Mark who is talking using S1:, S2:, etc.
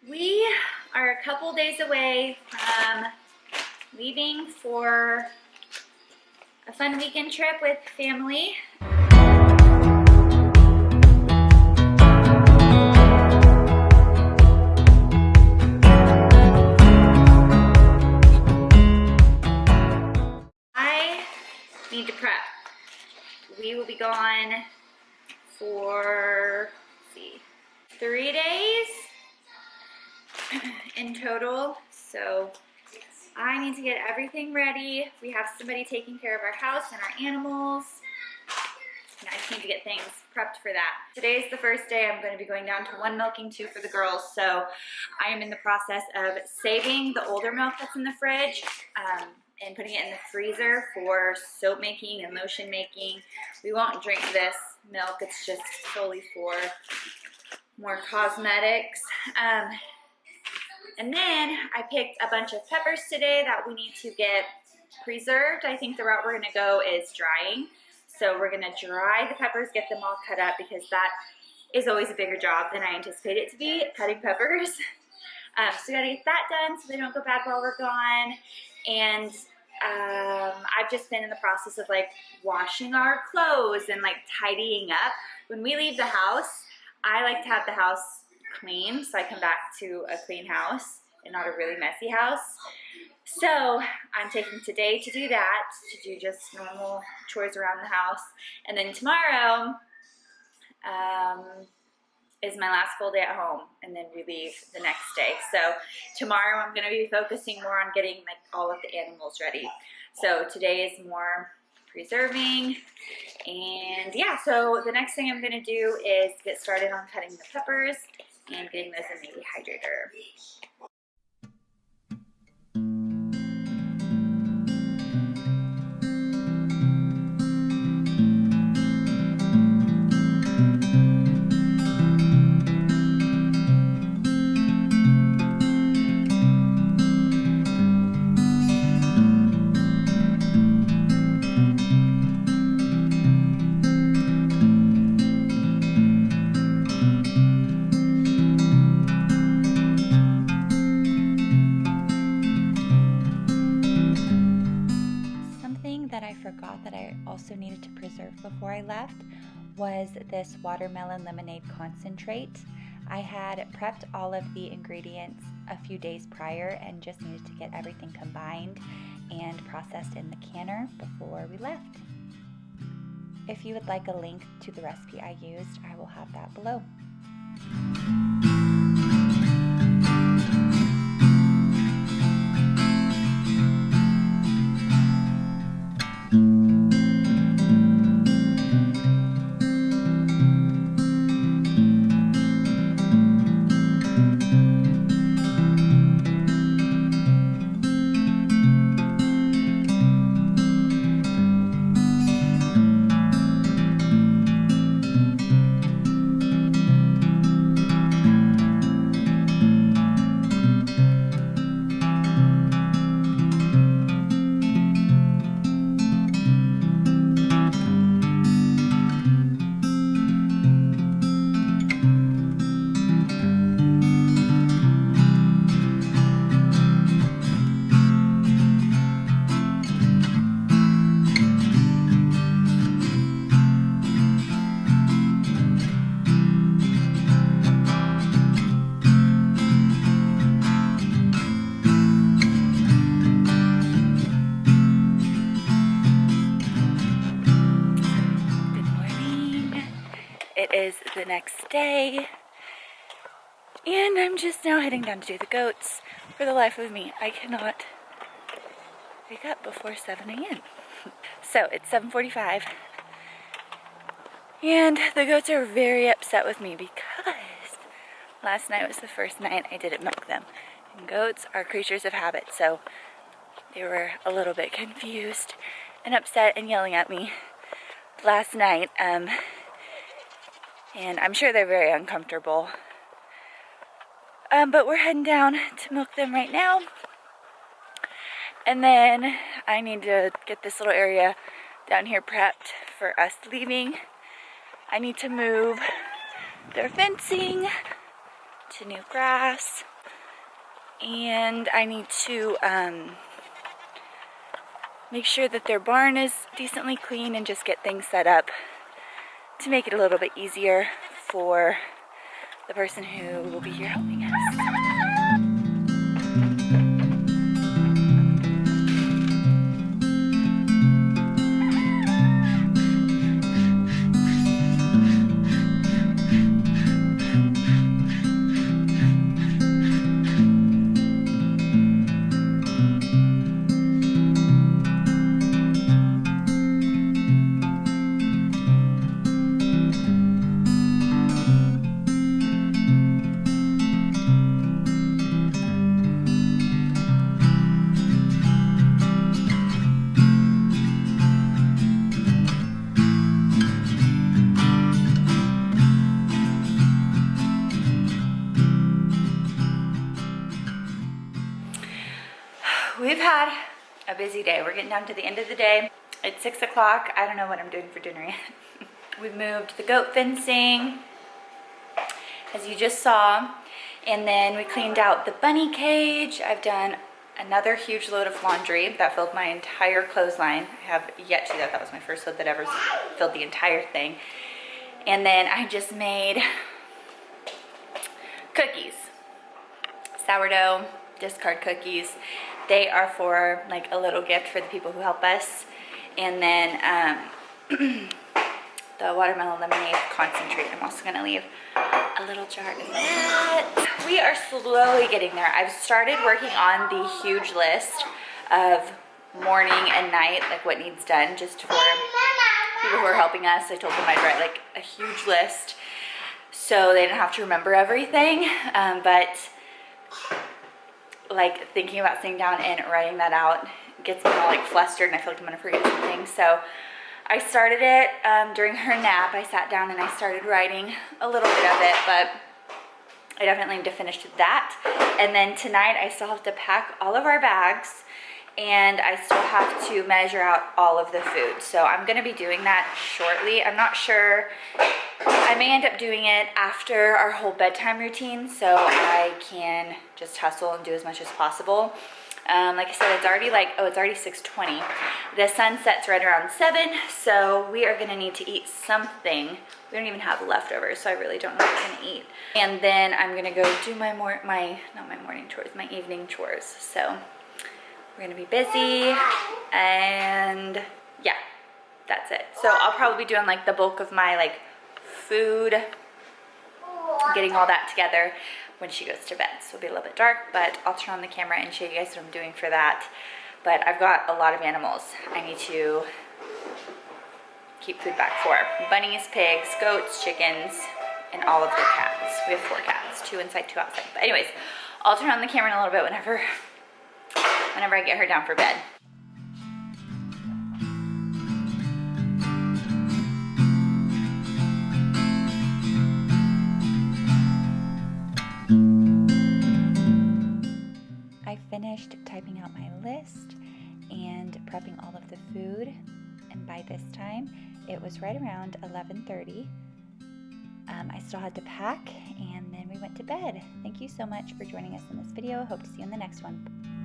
S1: We are a couple days away from leaving for a fun weekend trip with family. I need to prep. We will be gone for, let's see, 3 days in total. So I need to get everything ready. We have somebody taking care of our house and our animals. And I just need to get things prepped for that. Today is the first day. I'm going to be going down to 1 milking 2 for the girls. So I am in the process of saving the older milk that's in the fridge and putting it in the freezer for soap making and lotion making. We won't drink this milk. It's just solely for more cosmetics. And then I picked a bunch of peppers today that we need to get preserved. I think the route we're gonna go is drying. So we're gonna dry the peppers, get them all cut up, because that is always a bigger job than I anticipate it to be, cutting peppers. So we gotta get that done so they don't go bad while we're gone. And I've just been in the process of like washing our clothes and like tidying up. When we leave the house, I like to have the house clean, so I come back to a clean house and not a really messy house. So I'm taking today to do that, to do just normal chores around the house. And then tomorrow is my last full day at home, and then we leave the next day. So tomorrow I'm going to be focusing more on getting like all of the animals ready. So today is more preserving. And yeah, so the next thing I'm going to do is get started on cutting the peppers and getting those in the dehydrator. That I forgot that I also needed to preserve before I left was this watermelon lemonade concentrate. I had prepped all of the ingredients a few days prior and just needed to get everything combined and processed in the canner before we left. If you would like a link to the recipe I used, I will have that below. It is the next day, and I'm just now heading down to do the goats. For the life of me, I cannot wake up before 7 a.m. So it's 7:45, and the goats are very upset with me because last night was the first night I didn't milk them. And goats are creatures of habit, so they were a little bit confused and upset and yelling at me last night. And I'm sure they're very uncomfortable. But we're heading down to milk them right now. And then I need to get this little area down here prepped for us leaving. I need to move their fencing to new grass. And I need to make sure that their barn is decently clean and just get things set up to make it a little bit easier for the person who will be here helping us. We've had a busy day. We're getting down to the end of the day. It's 6 o'clock. I don't know what I'm doing for dinner yet. We've moved the goat fencing, as you just saw. And then we cleaned out the bunny cage. I've done another huge load of laundry that filled my entire clothesline. I have yet to do that. That was my first load that ever filled the entire thing. And then I just made cookies. Sourdough, discard cookies. They are for like a little gift for the people who help us. And then the watermelon lemonade concentrate. I'm also gonna leave a little jar of that. We are slowly getting there. I've started working on the huge list of morning and night, like what needs done, just for people who are helping us. I told them I'd write like a huge list so they didn't have to remember everything. But like thinking about sitting down and writing that out gets me all like flustered, and I feel like I'm gonna forget something. So I started it during her nap. I sat down and I started writing a little bit of it, but I definitely need to finish that. And then tonight I still have to pack all of our bags, and I still have to measure out all of the food. So I'm gonna be doing that shortly. I'm not sure. I may end up doing it after our whole bedtime routine, so I can just hustle and do as much as possible. Like I said, it's already like, oh, it's already 6:20. The sun sets right around 7, so we are gonna need to eat something. We don't even have leftovers, so I really don't know what we're gonna eat. And then I'm gonna go do my evening chores. So we're gonna be busy, and yeah, that's it. So I'll probably be doing like the bulk of my like food, getting all that together when she goes to bed. So it'll be a little bit dark, but I'll turn on the camera and show you guys what I'm doing for that. But I've got a lot of animals I need to keep food back for. Bunnies, pigs, goats, chickens, and all of the cats. We have 4 cats, 2 inside, 2 outside. But anyways, I'll turn on the camera in a little bit whenever I get her down for bed. I finished typing out my list and prepping all of the food, and by this time it was right around 11:30. I still had to pack, and then we went to bed. Thank you so much for joining us in this video. Hope to see you in the next one.